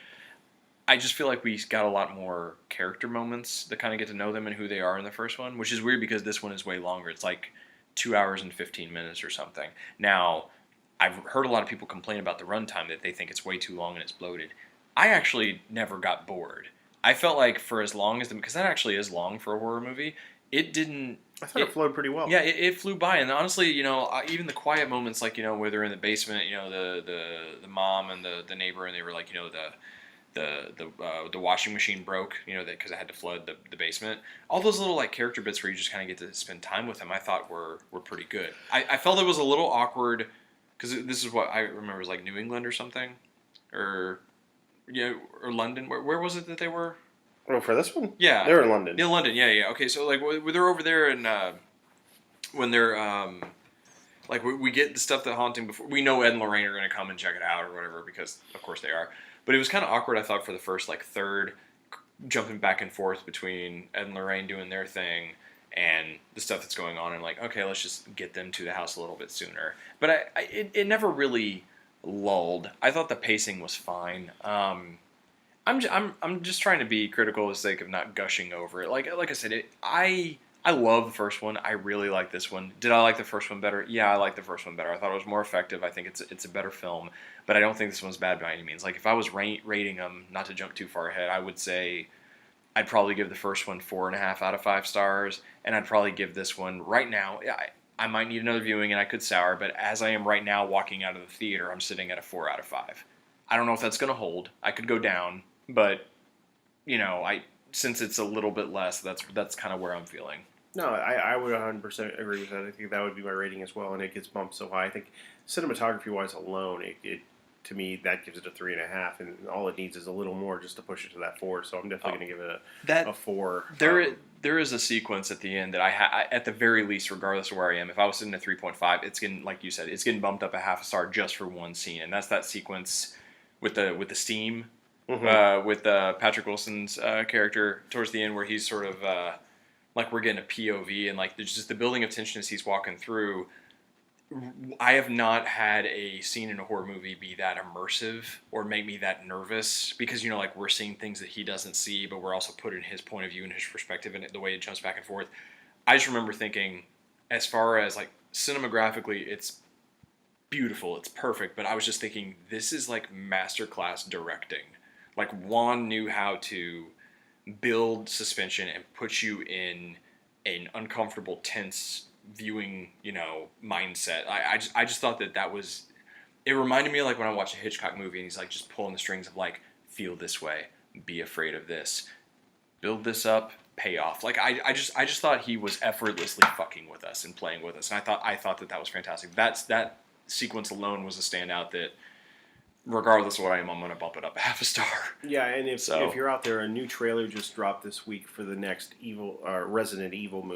I just feel like we got a lot more character moments to kind of get to know them and who they are in the first one, which is weird because this one is way longer. It's like 2 hours and 15 minutes or something. Now, I've heard a lot of people complain about the runtime, that they think it's way too long and it's bloated. I actually never got bored. I felt like for as long as because that actually is long for a horror movie, it didn't. I thought it flowed pretty well. Yeah, it flew by, and honestly, even the quiet moments, like where they're in the basement, the mom and the neighbor, and they were like, the washing machine broke, because I had to flood the basement. All those little like character bits where you just kind of get to spend time with them, I thought were pretty good. I felt it was a little awkward because this is what I remember was like New England or something, or London. Where was it that they were? Oh, for this one? Yeah. They were in London. In London, yeah. Okay, so like they're over there, and when they're like we get the stuff that haunting before, we know Ed and Lorraine are going to come and check it out or whatever, because of course they are. But it was kind of awkward, I thought, for the first like third, jumping back and forth between Ed and Lorraine doing their thing and the stuff that's going on, and like, okay, let's just get them to the house a little bit sooner. But it never really lulled. I thought the pacing was fine. I'm just trying to be critical for the sake of not gushing over it. Like I said, I love the first one. I really like this one. Did I like the first one better? Yeah, I like the first one better. I thought it was more effective. I think it's a better film, but I don't think this one's bad by any means. Like if I was rating them, not to jump too far ahead, I would say I'd probably give the first one 4.5 out of 5 stars, and I'd probably give this one right now. I might need another viewing, and I could sour, but as I am right now, walking out of the theater, I'm sitting at a 4 out of 5. I don't know if that's going to hold. I could go down, but since it's a little bit less, that's kind of where I'm feeling. No, I would 100% agree with that. I think that would be my rating as well, and it gets bumped so high. I think cinematography-wise alone, it to me, that gives it a 3.5, and all it needs is a little more just to push it to that 4. So I'm definitely going to give it a 4. There is a sequence at the end that I at the very least, regardless of where I am, if I was sitting at 3.5, it's getting, like you said, it's getting bumped up a half a star just for one scene, and that's that sequence with the steam, with Patrick Wilson's character towards the end, where he's sort of like we're getting a POV, and like there's just the building of tension as he's walking through. I have not had a scene in a horror movie be that immersive or make me that nervous, because like we're seeing things that he doesn't see, but we're also put in his point of view and his perspective and the way it jumps back and forth. I just remember thinking, as far as like cinematographically, it's beautiful, it's perfect, but I was just thinking, this is like masterclass directing. Like Juan knew how to build suspension and put you in an uncomfortable, tense viewing, mindset. I just thought that was, it reminded me of like when I watch a Hitchcock movie and he's like just pulling the strings of like, feel this way, be afraid of this, build this up, pay off. Like I just thought he was effortlessly fucking with us and playing with us, and I thought that was fantastic. That sequence alone was a standout that, regardless of what I am, I'm going to bump it up a half a star. Yeah, and if you're out there, a new trailer just dropped this week for the next Resident Evil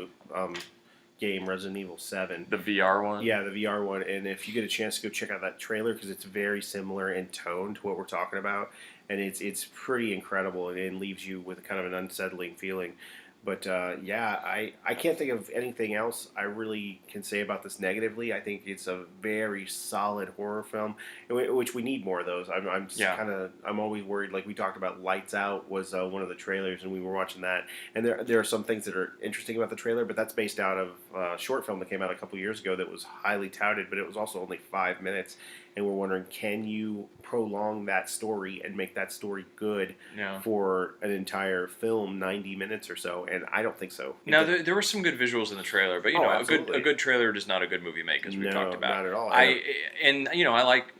game, Resident Evil 7. The VR one? Yeah, the VR one. And if you get a chance to go check out that trailer, because it's very similar in tone to what we're talking about, and it's pretty incredible, and it leaves you with kind of an unsettling feeling. But I can't think of anything else I really can say about this negatively. I think it's a very solid horror film, which we need more of those. I'm always worried. Like we talked about, Lights Out was one of the trailers, and we were watching that. And there are some things that are interesting about the trailer, but that's based out of a short film that came out a couple years ago that was highly touted, but it was also only 5 minutes. And we're wondering, can you prolong that story and make that story good for an entire film, 90 minutes or so? And I don't think so. Now, there were some good visuals in the trailer, but a good trailer does not a good movie make, as we've talked about. Not at all. I like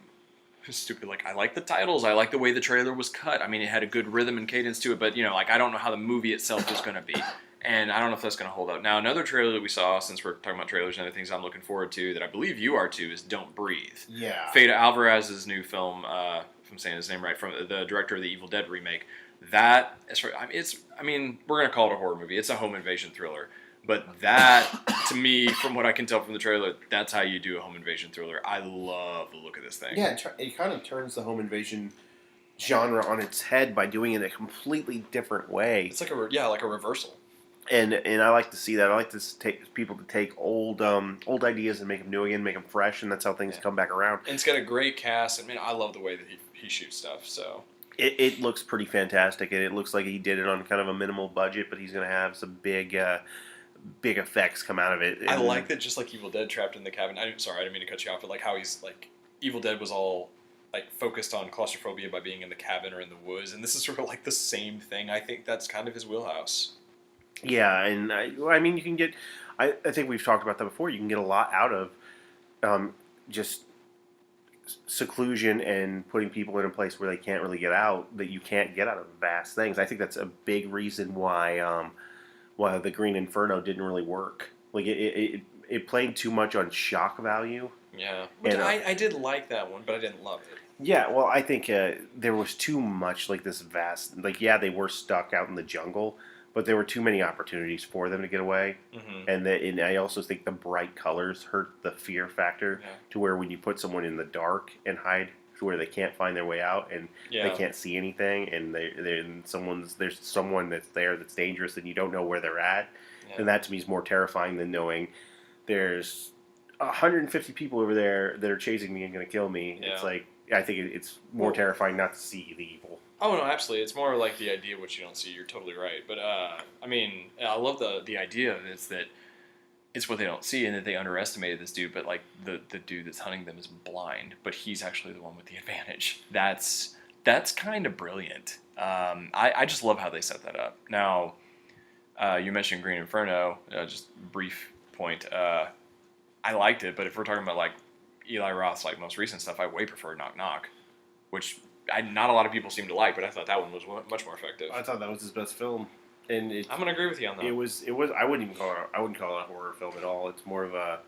stupid. Like I like the titles. I like the way the trailer was cut. I mean, it had a good rhythm and cadence to it, but I don't know how the movie itself is going to be. And I don't know if that's going to hold up. Now, another trailer that we saw, since we're talking about trailers and other things I'm looking forward to, that I believe you are too, is Don't Breathe. Yeah. Fede Alvarez's new film, if I'm saying his name right, from the director of the Evil Dead remake. That, we're going to call it a horror movie. It's a home invasion thriller. But that, to me, from what I can tell from the trailer, that's how you do a home invasion thriller. I love the look of this thing. Yeah, it kind of turns the home invasion genre on its head by doing it a completely different way. It's like a reversal. And I like to see that. I like to take people to take old ideas and make them new again, make them fresh, and that's how things come back around. And it's got a great cast. I mean, I love the way that he shoots stuff. So it looks pretty fantastic, and it looks like he did it on kind of a minimal budget, but he's going to have some big effects come out of it. I like that, just like Evil Dead trapped in the cabin. Sorry, I didn't mean to cut you off, but like how he's like, Evil Dead was all like focused on claustrophobia by being in the cabin or in the woods, and this is sort of like the same thing. I think that's kind of his wheelhouse. Yeah, and you can get. I think we've talked about that before. You can get a lot out of just seclusion and putting people in a place where they can't really get out, that you can't get out of vast things. I think that's a big reason why the Green Inferno didn't really work. Like it played too much on shock value. Yeah, which I did like that one, but I didn't love it. Yeah, well, I think there was too much like this vast. Like, yeah, they were stuck out in the jungle, but there were too many opportunities for them to get away. Mm-hmm. And I also think the bright colors hurt the fear factor to where when you put someone in the dark and hide where they can't find their way out and Yeah. they can't see anything, and there's someone that's there that's dangerous and you don't know where they're at. Yeah. And that to me is more terrifying than knowing there's 150 people over there that are chasing me and going to kill me. Yeah. It's like, I think it's more terrifying not to see the evil. Oh no, absolutely. It's more like the idea of what you don't see. You're totally right. But I mean, I love the idea of it. It's that it's what they don't see, and that they underestimated this dude. But like the dude that's hunting them is blind, but he's actually the one with the advantage. That's kind of brilliant. I just love how they set that up. Now, you mentioned Green Inferno. Just brief point. I liked it, but if we're talking about like Eli Roth's like most recent stuff, I way prefer Knock Knock, which not a lot of people seem to like, but I thought that one was much more effective. I thought that was his best film, and I'm gonna agree with you on that. It was. I wouldn't even call it. I wouldn't call it a horror film at all. It's more of a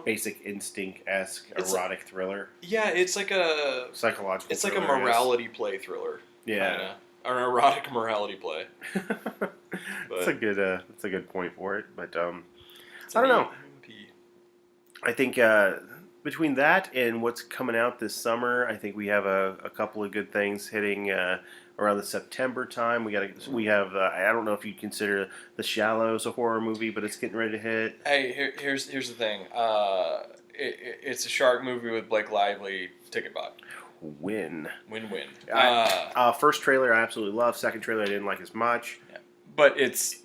Basic Instinct-esque erotic thriller. Yeah, it's like a psychological. It's like a thriller, morality play thriller. Yeah, kinda. Or an erotic morality play. That's a good. That's a good point for it. But I don't know. I think between that and what's coming out this summer, I think we have a couple of good things hitting around the September time. We have I don't know if you consider The Shallows a horror movie, but it's getting ready to hit. Hey, here's the thing. It's a shark movie with Blake Lively. Ticket bot. Win. First trailer I absolutely love. Second trailer I didn't like as much. Yeah. But it's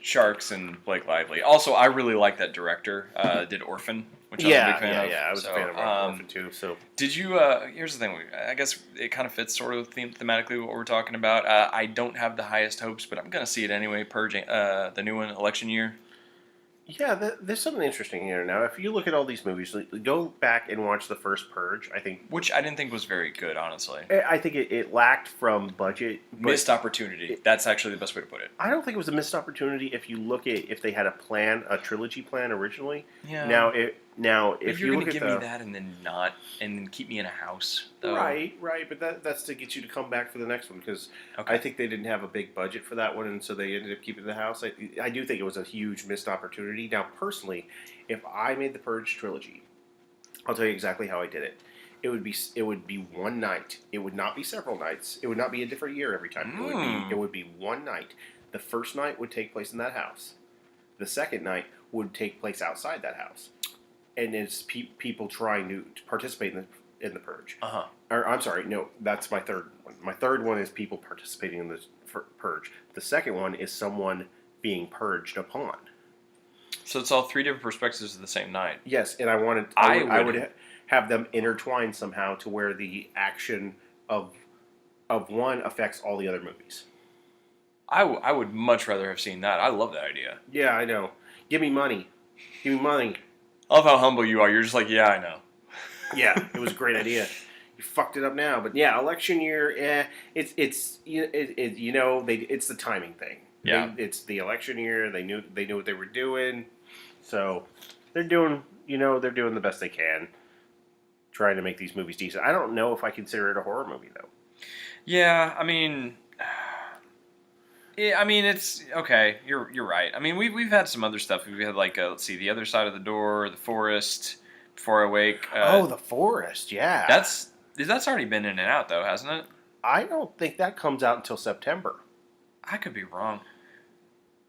sharks and Blake Lively. Also, I really like that director. Did Orphan, which I was a big fan of. Yeah, I was a fan of Orphan too. So did you? Here's the thing. I guess it kind of fits sort of thematically what we're talking about. I don't have the highest hopes, but I'm gonna see it anyway. Purging the new one, Election Year. Yeah, there's something interesting here. Now, if you look at all these movies, go back and watch the first Purge, I think. Which I didn't think was very good, honestly. I think it lacked from budget. Missed opportunity. That's actually the best way to put it. I don't think it was a missed opportunity if you look at if they had a trilogy plan originally. Yeah. Now, if you're you going look to at give me that and then keep me in a house, though. Right, but that's to get you to come back for the next one, because I think they didn't have a big budget for that one, and so they ended up keeping the house. I do think it was a huge missed opportunity. Now, personally, if I made the Purge trilogy, I'll tell you exactly how I did it. It would be one night. It would not be several nights. It would not be a different year every time. It would be one night. The first night would take place in that house. The second night would take place outside that house. And it's people trying to participate in the Purge. Or I'm sorry, no, that's my third one. My third one is people participating in the Purge. The second one is someone being purged upon. So it's all three different perspectives of the same night. Yes, and I would have them intertwined somehow to where the action of one affects all the other movies. I would much rather have seen that. I love that idea. Yeah, I know. Give me money. Give me money. I love how humble you are. You're just like, yeah, I know. Yeah, it was a great idea. You fucked it up now, but yeah, Election Year. It's the timing thing. Yeah, it's the election year. They knew what they were doing, so they're doing the best they can, trying to make these movies decent. I don't know if I consider it a horror movie though. Yeah, I mean, it's okay. You're right. I mean, we've had some other stuff. We've had like let's see, The Other Side of the Door, The Forest, Before I Wake. The Forest, yeah. That's already been in and out though, hasn't it? I don't think that comes out until September. I could be wrong.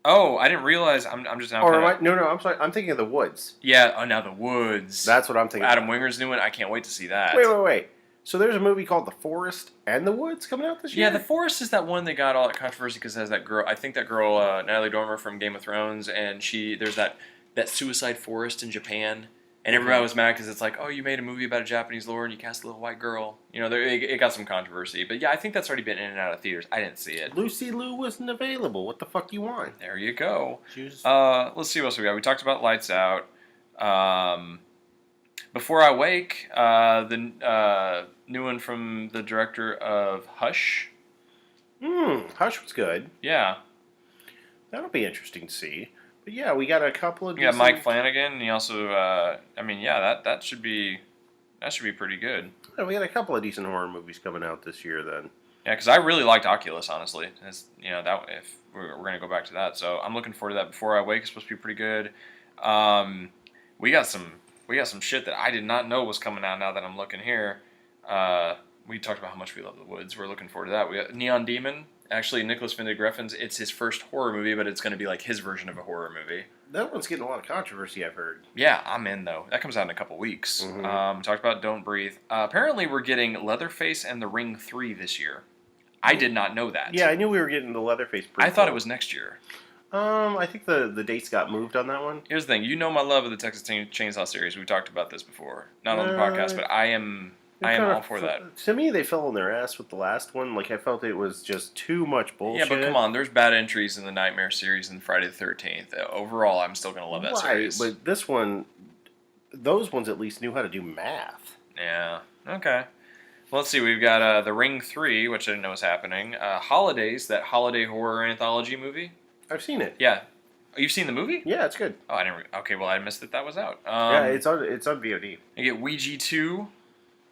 Oh, I didn't realize. I'm just now. No, I'm sorry. I'm thinking of The Woods. Yeah. Oh, now The Woods. That's what I'm thinking. Adam Winger's new one. I can't wait to see that. Wait. So there's a movie called The Forest and The Woods coming out this year? Yeah, The Forest is that one that got all that controversy because it has that girl. I think that girl, Natalie Dormer from Game of Thrones, and there's that suicide forest in Japan, and everybody was mad because it's like, oh, you made a movie about a Japanese lord and you cast a little white girl. It got some controversy. But yeah, I think that's already been in and out of theaters. I didn't see it. Lucy Liu wasn't available. What the fuck you want? There you go. Let's see what else we got. We talked about Lights Out. Before I Wake, the new one from the director of Hush. Hush was good. Yeah. That'll be interesting to see. But yeah, we got a couple of. You got Mike Flanagan, and he also. That should be pretty good. Yeah, we got a couple of decent horror movies coming out this year, then. Yeah, because I really liked Oculus, honestly. That if we're gonna go back to that, so I'm looking forward to that. Before I Wake is supposed to be pretty good. We got some we got some shit that I did not know was coming out now that I'm looking here. We talked about how much we love the woods. We're looking forward to that. We got Neon Demon. Actually, Nicholas Winding-Refn's, it's his first horror movie, but it's going to be like his version of a horror movie. That one's getting a lot of controversy, I've heard. Yeah, I'm in, though. That comes out in a couple weeks. Talked about Don't Breathe. Apparently, we're getting Leatherface and The Ring 3 this year. I did not know that. Yeah, I knew we were getting the Leatherface prequel. I thought it was next year. I think the dates got moved on that one. Here's the thing. You know my love of the Texas Chainsaw series. We've talked about this before. Not on the podcast, but I am all for that. To me, they fell on their ass with the last one. Like, I felt it was just too much bullshit. Yeah, but come on. There's bad entries in the Nightmare series and Friday the 13th. Overall, I'm still going to love that series. But this one, those ones at least knew how to do math. Yeah. Okay. Well, let's see. We've got The Ring 3, which I didn't know was happening. Holidays, that holiday horror anthology movie. I've seen it. Yeah. Oh, you've seen the movie? Yeah, it's good. Oh, I never. Okay, well, I missed that was out. Yeah, it's on VOD. You get Ouija 2,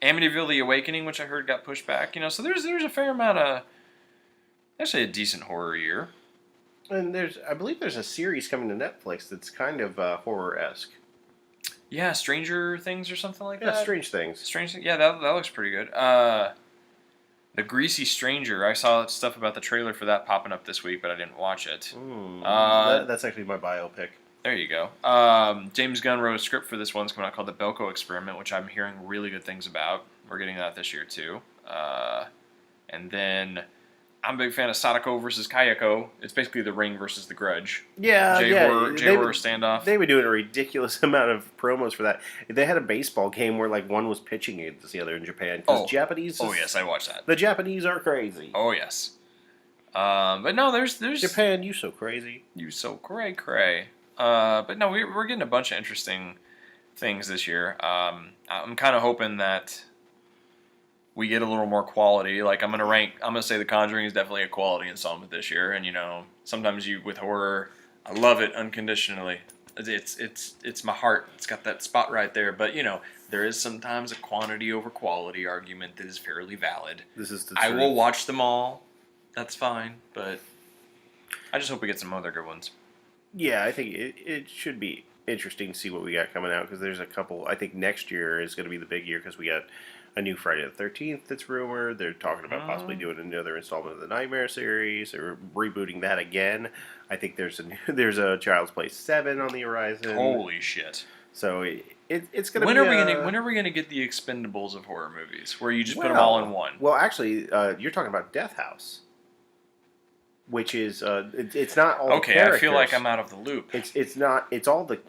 Amityville: The Awakening, which I heard got pushed back. So there's a fair amount of, actually a decent horror year. And I believe there's a series coming to Netflix that's kind of horror-esque. Yeah, Stranger Things or something like that. Yeah, Strange Things. Strange Things. Yeah, that looks pretty good. The Greasy Stranger. I saw stuff about the trailer for that popping up this week, but I didn't watch it. That's actually my biopic. There you go. James Gunn wrote a script for this one. It's coming out called The Belko Experiment, which I'm hearing really good things about. We're getting that this year, too. And then I'm a big fan of Sadako versus Kayako. It's basically The Ring versus The Grudge. Yeah, J-horror standoff. They were doing a ridiculous amount of promos for that. They had a baseball game where like one was pitching against the other in Japan. Japanese. Oh yes, I watched that. The Japanese are crazy. Oh yes. But no, there's Japan. You so crazy. You so cray. But no, we're getting a bunch of interesting things this year. I'm kind of hoping that we get a little more quality. Like I'm gonna say The Conjuring is definitely a quality installment this year. And sometimes with horror, I love it unconditionally. It's my heart. It's got that spot right there. But there is sometimes a quantity over quality argument that is fairly valid. This is the I truth. will watch them all. That's fine. But I just hope we get some other good ones. Yeah, I think it should be interesting to see what we got coming out because there's a couple. I think next year is going to be the big year because we got a new Friday the 13th that's rumored. They're talking about possibly doing another installment of the Nightmare series or rebooting that again. I think there's a Child's Play 7 on the horizon. Holy shit! So it's going to be. When are we gonna get the Expendables of horror movies where you just put them all in one? Well, actually, you're talking about Death House. Which is it's not all okay. The characters. I feel like I'm out of the loop. It's not. It's all the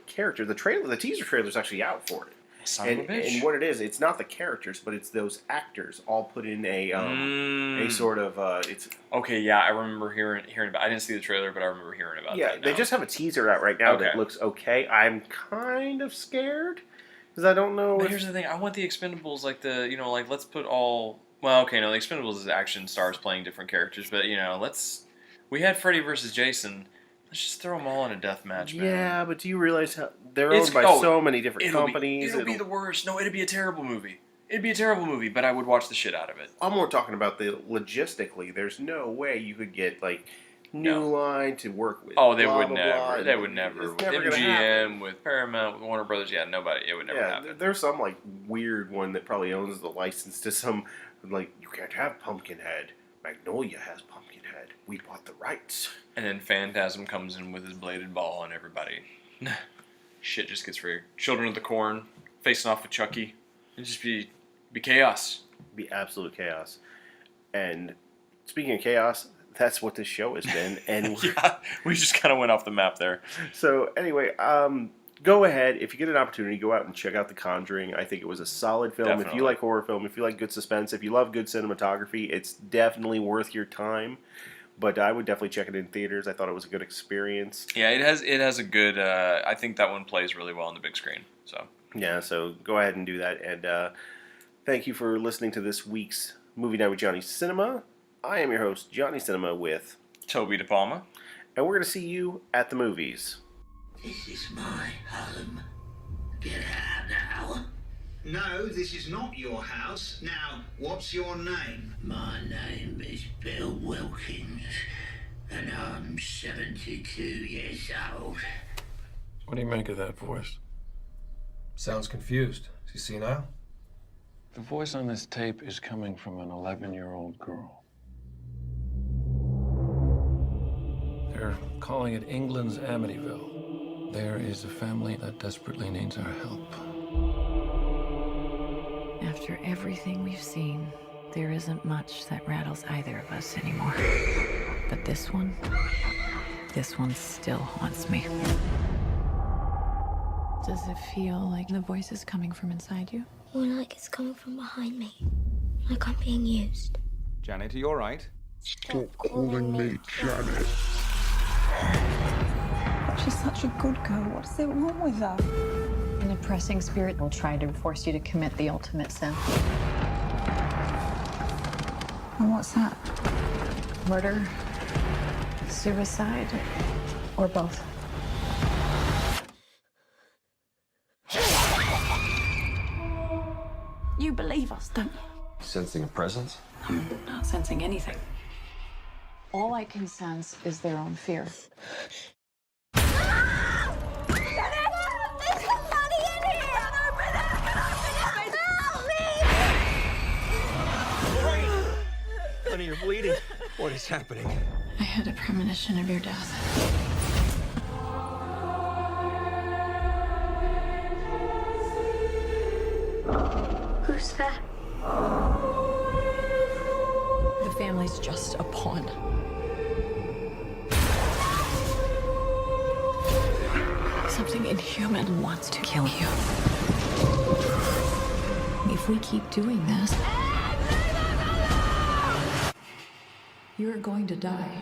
characters. The teaser trailer is actually out for it. Son of a bitch. And what it is, it's not the characters, but it's those actors all put in a sort of it's. Okay, yeah, I remember hearing about. I didn't see the trailer, but I remember hearing about. Yeah, that they just have a teaser out right now that looks okay. I'm kind of scared because I don't know. But here's the thing: I want the Expendables like let's put all. Well, okay, no, the Expendables is action stars playing different characters, but we had Freddy versus Jason. Let's just throw them all in a death match, man. Yeah, but do you realize how they're owned by so many different companies? It'll be the worst. No, it'd be a terrible movie. It'd be a terrible movie, but I would watch the shit out of it. I'm more talking about the logistically. There's no way you could get New Line to work with. Oh, they blah, would blah, never. blah. They would never. With MGM, with Paramount, with Warner Brothers, nobody. It would never happen. There's some weird one that probably owns the license to some you can't have Pumpkinhead. Magnolia has Pumpkinhead. We bought the rights. And then Phantasm comes in with his bladed ball on everybody. Shit just gets real. Children of the Corn facing off with Chucky. It'd just be chaos. Be absolute chaos. And speaking of chaos, that's what this show has been. And we just kind of went off the map there. So anyway, go ahead. If you get an opportunity, go out and check out The Conjuring. I think it was a solid film. Definitely. If you like horror film, if you like good suspense, if you love good cinematography, it's definitely worth your time. But I would definitely check it in theaters. I thought it was a good experience. Yeah, it has a good. I think that one plays really well on the big screen. So yeah, so go ahead and do that. And thank you for listening to this week's Movie Night with Johnny Cinema. I am your host, Johnny Cinema, with Toby DePalma, and we're going to see you at the movies. This is my home. Get out now. No, this is not your house. Now, what's your name? My name is Bill Wilkins, and I'm 72 years old. What do you make of that voice? Sounds confused. Is he senile? The voice on this tape is coming from an 11-year-old girl. They're calling it England's Amityville. There is a family that desperately needs our help. After everything we've seen, there isn't much that rattles either of us anymore. But this one still haunts me. Does it feel like the voice is coming from inside you? More like it's coming from behind me. Like I'm being used. Janet, are you all right? Stop calling me Janet. She's such a good girl. What's it wrong with her? An oppressing spirit will try to force you to commit the ultimate sin. And what's that? Murder, suicide, or both. You believe us, don't you? Sensing a presence? I'm not sensing anything. All I can sense is their own fear. Honey, you're bleeding. What is happening? I had a premonition of your death. Who's that? The family's just a pawn. Something inhuman wants to kill you. If we keep doing this, you're going to die.